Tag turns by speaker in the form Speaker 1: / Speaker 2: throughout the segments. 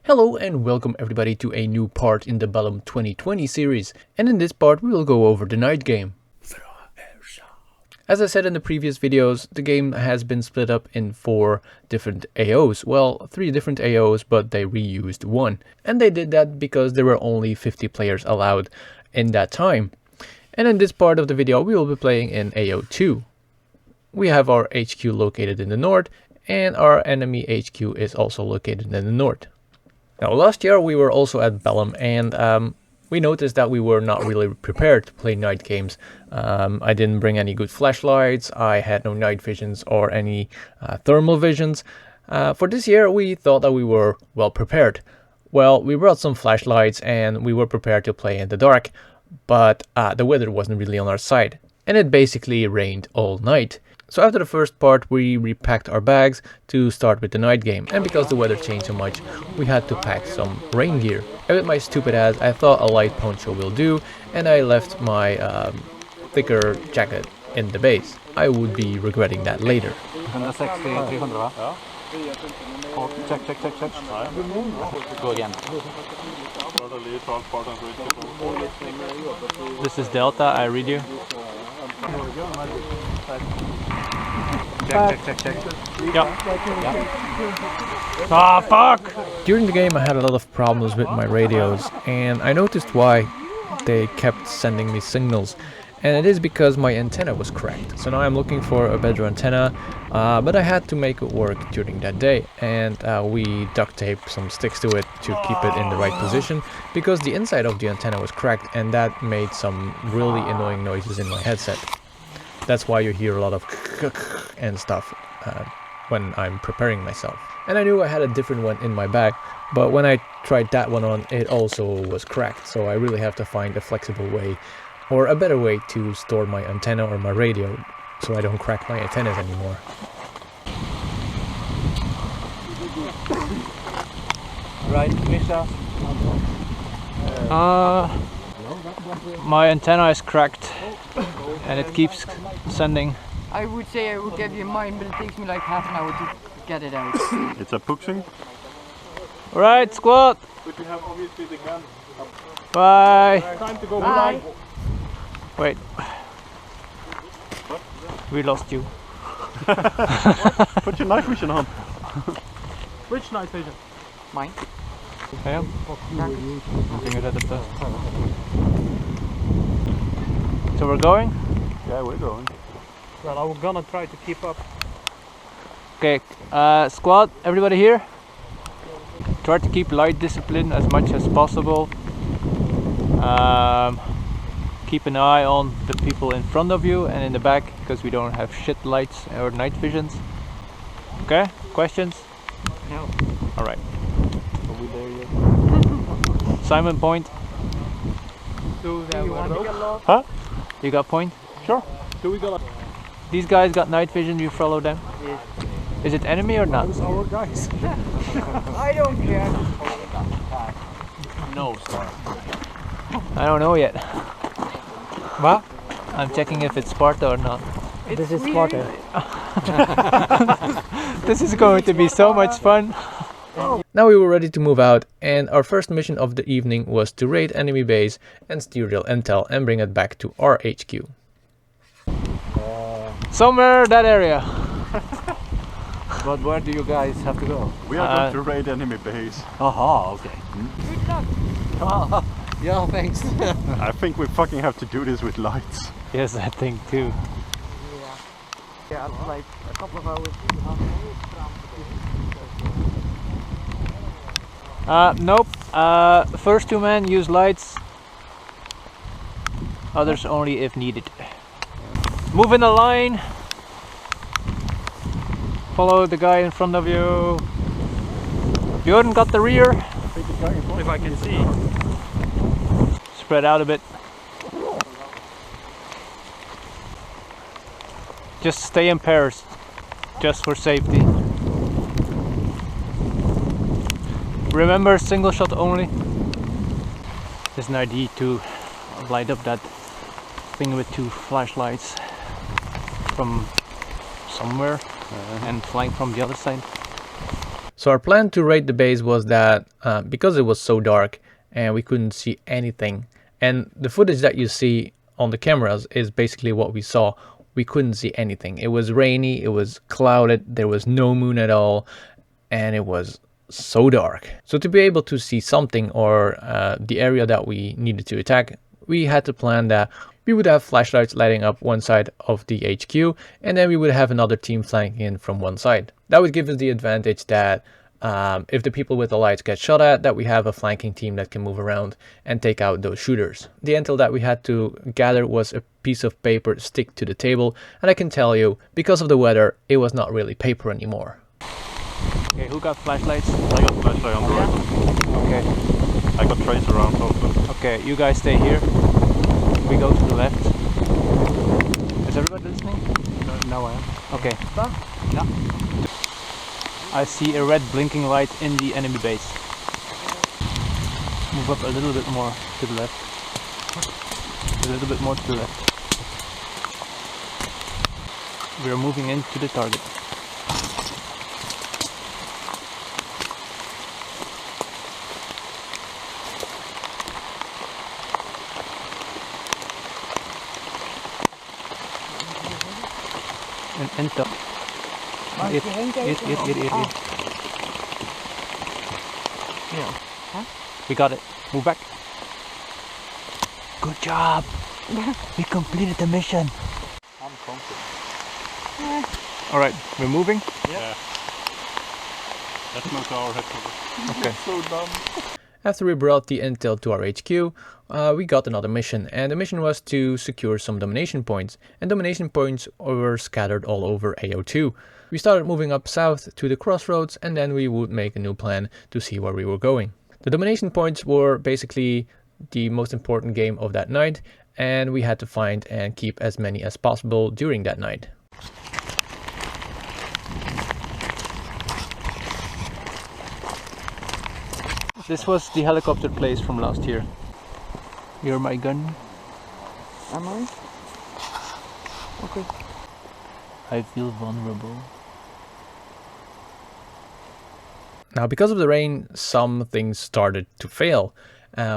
Speaker 1: Hello and welcome everybody to a new part in the Bellum 2020 series, and in this part we will go over the night game. As I said in the previous videos, the game has been split up in 4 different AOs, well 3 different AOs, but they reused one, and they did that because there were only 50 players allowed in that time. And in this part of the video we will be playing in AO 2. We have our HQ located in the north, and our enemy HQ is also located in the north. Now last year we were also at Bellum, and we noticed that we were not really prepared to play night games. I didn't bring any good flashlights, I had no night visions or any thermal visions. For this year we thought that we were well prepared. Well, we brought some flashlights and we were prepared to play in the dark, but the weather wasn't really on our side, and it basically rained all night. So after the first part we repacked our bags to start with the night game, and because the weather changed so much we had to pack some rain gear. And with my stupid ass I thought a light poncho will do, and I left my thicker jacket in the base. I would be regretting that later.
Speaker 2: 160, 300 va? Ja. Check. Go again. This is Delta, I read you. Check. Yeah. Ah, fuck!
Speaker 1: During the game I had a lot of problems with my radios, and I noticed why they kept sending me signals. And it is because my antenna was cracked. So now I'm looking for a better antenna, but I had to make it work during that day. And we duct taped some sticks to it to keep it in the right position, because the inside of the antenna was cracked, and that made some really annoying noises in my headset. That's why you hear a lot of and stuff when I'm preparing myself. And I knew I had a different one in my bag, but when I tried that one on, it also was cracked. So I really have to find a flexible way, or a better way to store my antenna or my radio, so I don't crack my antennas anymore.
Speaker 2: Right, Misha. My antenna is cracked and it keeps sending.
Speaker 3: I would say I would give you mine, but it takes me like half an hour to get it out.
Speaker 4: It's a pushing.
Speaker 2: Alright, squad!
Speaker 4: But you have obviously the gun up.
Speaker 2: Bye!
Speaker 4: Time to go.
Speaker 3: Bye!
Speaker 2: Wait. We lost you.
Speaker 4: Put your night vision on.
Speaker 3: Which night vision? Mine.
Speaker 2: Ja. So we're going?
Speaker 4: Yeah, we're going.
Speaker 3: Well, I'm gonna try to keep up.
Speaker 2: Okay, squad, everybody here? Try to keep light discipline as much as possible. Keep an eye on the people in front of you and in the back, because we don't have shit lights or night visions. Okay, questions?
Speaker 3: No.
Speaker 2: Alright.
Speaker 4: Are we there yet?
Speaker 2: Simon, point.
Speaker 3: Do you want to get lost?
Speaker 2: Huh? You got point?
Speaker 4: Sure. Do we got
Speaker 2: These guys got night vision, you follow them?
Speaker 3: Yes.
Speaker 2: Is it enemy or not?
Speaker 4: those our guys?
Speaker 3: I don't care.
Speaker 4: No, sir.
Speaker 2: I don't know yet.
Speaker 1: What?
Speaker 2: I'm checking if it's Sparta or not.
Speaker 3: This is Sparta.
Speaker 2: This is going to be so much fun.
Speaker 1: Now we were ready to move out, and our first mission of the evening was to raid enemy base and steal real intel and bring it back to our HQ.
Speaker 2: Somewhere that area.
Speaker 4: But where do you guys have to go? We are going to raid enemy base.
Speaker 2: Aha, okay.
Speaker 3: Good luck.
Speaker 4: Yeah, thanks. I think we fucking have to do this with lights.
Speaker 2: Yes, I think too.
Speaker 3: Yeah, like a couple of hours.
Speaker 2: Nope. First 2 men use lights. Others only if needed. Move in a line. Follow the guy in front of you. Bjorn got the rear.
Speaker 3: If I can see.
Speaker 2: Spread out a bit. Just stay in pairs, just for safety. Remember, single shot only. There's an idea to light up that thing with 2 flashlights from somewhere and flying from the other side.
Speaker 1: So our plan to raid the base was that because it was so dark and we couldn't see anything, and the footage that you see on the cameras is basically what we saw. We couldn't see anything. It was rainy, it was clouded, there was no moon at all, and it was so dark. So to be able to see something, or the area that we needed to attack, we had to plan that we would have flashlights lighting up one side of the HQ, and then we would have another team flanking in from one side. That would give us the advantage that if the people with the lights get shot at, that we have a flanking team that can move around and take out those shooters. The intel that we had to gather was a piece of paper stick to the table, and I can tell you, because of the weather, it was not really paper anymore.
Speaker 2: Okay, who got flashlights?
Speaker 4: I got flashlight on the right.
Speaker 2: Okay.
Speaker 4: I got trace around also.
Speaker 2: Okay, you guys stay here. We go to the left. Is everybody listening?
Speaker 4: No, I am.
Speaker 2: Okay. Yeah. I see a red blinking light in the enemy base. Move up a little bit more to the left. A little bit more to the left. We are moving into the target. En enter. Hier.
Speaker 3: Huh?
Speaker 2: We got it. Move back. Good job. We completed the mission.
Speaker 4: I'm confident.
Speaker 2: Alright, we're moving.
Speaker 4: Yeah. That's not our headquarters.
Speaker 2: Okay.
Speaker 4: So dumb.
Speaker 1: After we brought the intel to our HQ, we got another mission, and the mission was to secure some domination points, and domination points were scattered all over AO2. We started moving up south to the crossroads, and then we would make a new plan to see where we were going. The domination points were basically the most important game of that night, and we had to find and keep as many as possible during that night.
Speaker 2: This was the helicopter place from last year. You're my gun.
Speaker 3: Am I? Okay.
Speaker 2: I feel vulnerable.
Speaker 1: Now, because of the rain, some things started to fail.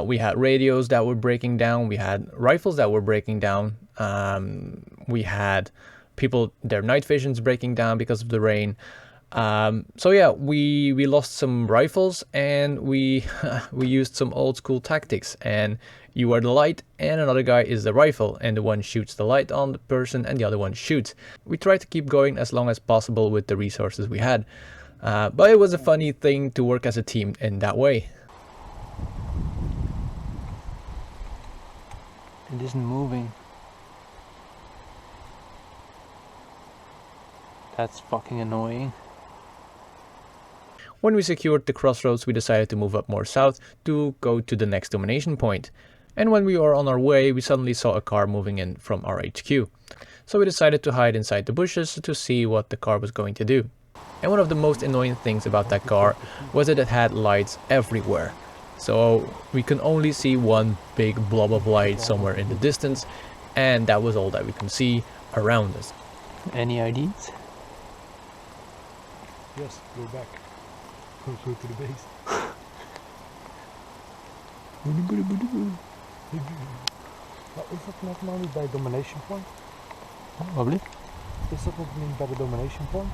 Speaker 1: We had radios that were breaking down, we had rifles that were breaking down, we had people, their night visions breaking down because of the rain. So yeah, we lost some rifles, and we used some old school tactics, and you are the light and another guy is the rifle, and the one shoots the light on the person and the other one shoots. We tried to keep going as long as possible with the resources we had, but it was a funny thing to work as a team in that way.
Speaker 2: It isn't moving. That's fucking annoying.
Speaker 1: When we secured the crossroads, we decided to move up more south to go to the next domination point. And when we were on our way, we suddenly saw a car moving in from our HQ. So we decided to hide inside the bushes to see what the car was going to do. And one of the most annoying things about that car was that it had lights everywhere. So we could only see one big blob of light somewhere in the distance, and that was all that we could see around us.
Speaker 2: Any IDs?
Speaker 5: Yes, go back. Go to the base. Is dat net nou niet bij domination point?
Speaker 2: Wat blieft?
Speaker 5: Is dat nog niet bij de domination point?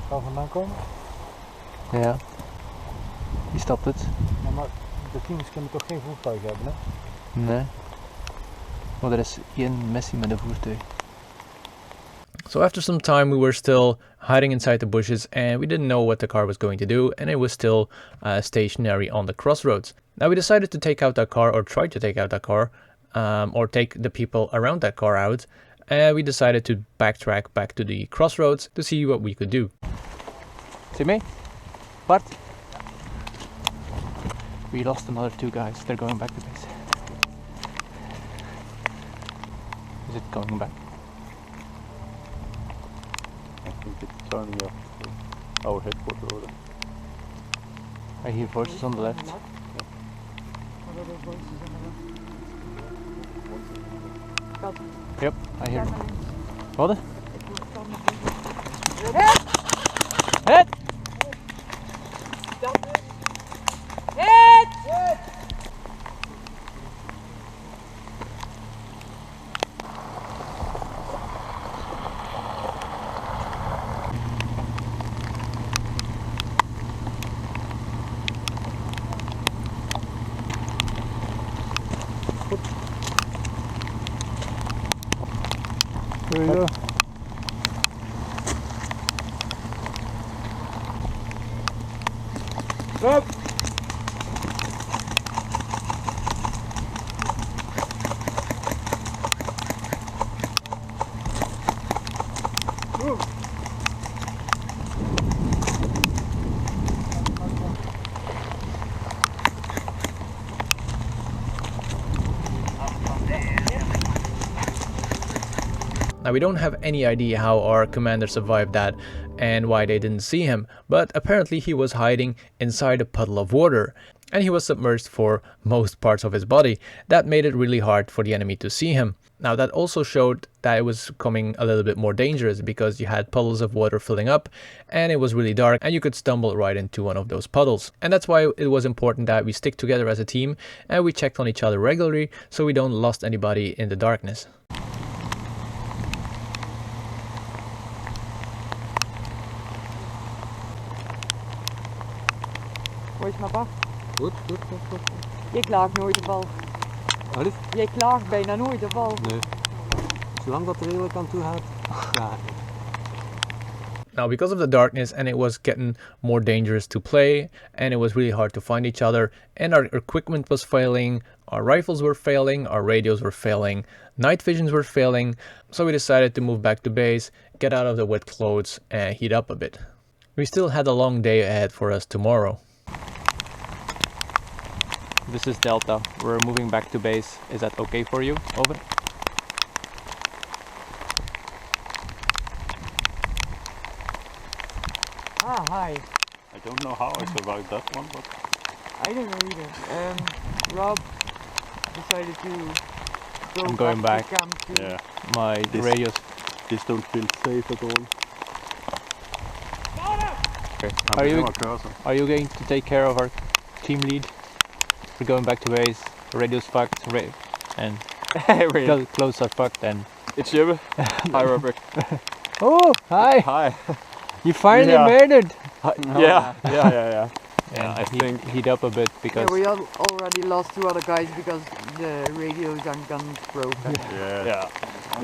Speaker 5: Waar we vandaan komen?
Speaker 2: Ja. Die stapt het.
Speaker 5: Ja, maar de teams kunnen toch geen voertuig hebben, hè?
Speaker 2: Nee. Maar er is één missie met een voertuig.
Speaker 1: So after some time we were still hiding inside the bushes, and we didn't know what the car was going to do, and it was still stationary on the crossroads. Now we decided to take out that car, or try to take out that car, or take the people around that car out, and we decided to backtrack back to the crossroads to see what we could do.
Speaker 2: See me? Bart? We lost another 2 guys. They're going back to base. Is it going back?
Speaker 4: I think it's turning up to our headquarters order.
Speaker 2: I hear voices on the left. Yep, I hear them. What? Head! Here we go.
Speaker 4: Up!
Speaker 1: Now we don't have any idea how our commander survived that and why they didn't see him, but apparently he was hiding inside a puddle of water and he was submerged for most parts of his body. That made it really hard for the enemy to see him. Now that also showed that it was becoming a little bit more dangerous because you had puddles of water filling up and it was really dark and you could stumble right into one of those puddles. And that's why it was important that we stick together as a team and we checked on each other regularly so we don't lost anybody in the darkness.
Speaker 3: Hoe is papa?
Speaker 6: Goed, goed, goed, goed.
Speaker 3: Je klaagt nooit de val.
Speaker 6: Wat is?
Speaker 3: Je klaagt bijna nooit de val.
Speaker 6: Nee. Zolang dat er redelijk aan toe gaat, ja.
Speaker 1: Now because of the darkness and it was getting more dangerous to play and it was really hard to find each other and our equipment was failing, our rifles were failing, our radios were failing, night visions were failing, so we decided to move back to base, get out of the wet clothes and heat up a bit. We still had a long day ahead for us tomorrow.
Speaker 2: This is Delta. We're moving back to base. Is that okay for you? Over.
Speaker 3: Ah, hi.
Speaker 4: I don't know how I survived that one, but
Speaker 3: I don't know either. Rob decided to go
Speaker 2: I'm going back.
Speaker 3: to camp too.
Speaker 4: yeah,
Speaker 2: My radios.
Speaker 4: this don't feel safe at all.
Speaker 2: Okay.
Speaker 4: I'm
Speaker 2: Are you going to take care of our team lead? We're going back to base. Radio's fucked. And clothes are fucked. And
Speaker 7: It's Jibbe. Hi, Robert.
Speaker 2: oh, hi!
Speaker 7: Hi.
Speaker 2: You finally
Speaker 7: Yeah.
Speaker 2: made it.
Speaker 7: Yeah.
Speaker 2: And
Speaker 7: I think-
Speaker 2: heat up a bit because
Speaker 3: Yeah, we already lost 2 other guys because the radios and guns broke.
Speaker 7: Yeah.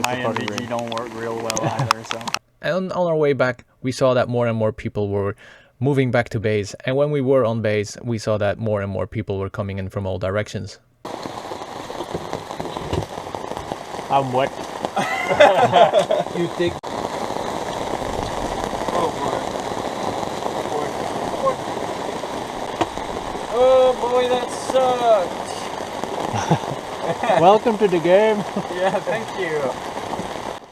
Speaker 7: My NVG don't work real well either, so.
Speaker 1: And on our way back, we saw that more and more people were moving back to base. And when we were on base, we saw that more and more people were coming in from all directions.
Speaker 2: I'm wet.
Speaker 6: You take.
Speaker 7: Oh boy, that sucked.
Speaker 2: Welcome to the game.
Speaker 7: Yeah, thank you.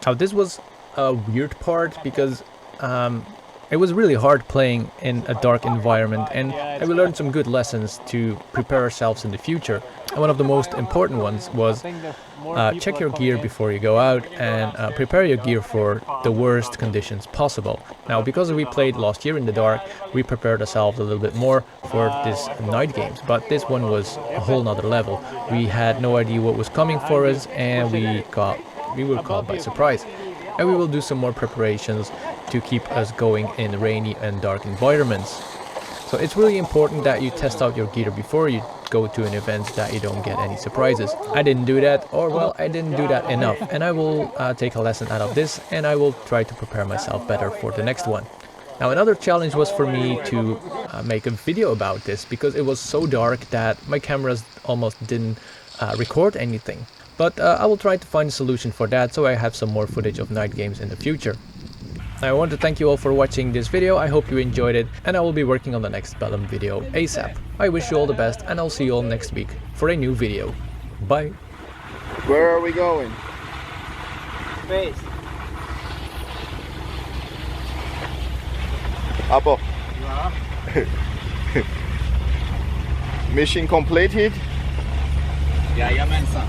Speaker 1: Now this was a weird part because it was really hard playing in a dark environment and we learned some good lessons to prepare ourselves in the future. And one of the most important ones was check your gear before you go out and prepare your gear for the worst conditions possible. Now because we played last year in the dark, we prepared ourselves a little bit more for this night games, but this one was a whole nother level. We had no idea what was coming for us and we were caught by surprise. And we will do some more preparations to keep us going in rainy and dark environments. So it's really important that you test out your gear before you go to an event, that you don't get any surprises. I didn't do that, or well, I didn't do that enough, and I will take a lesson out of this and I will try to prepare myself better for the next one. Now another challenge was for me to make a video about this because it was so dark that my cameras almost didn't record anything. But I will try to find a solution for that so I have some more footage of night games in the future. I want to thank you all for watching this video. I hope you enjoyed it and I will be working on the next Bellum video ASAP. I wish you all the best and I'll see you all next week for a new video. Bye!
Speaker 7: Where are we going?
Speaker 3: Base.
Speaker 7: Apo. Mission completed.
Speaker 6: Jajamensan.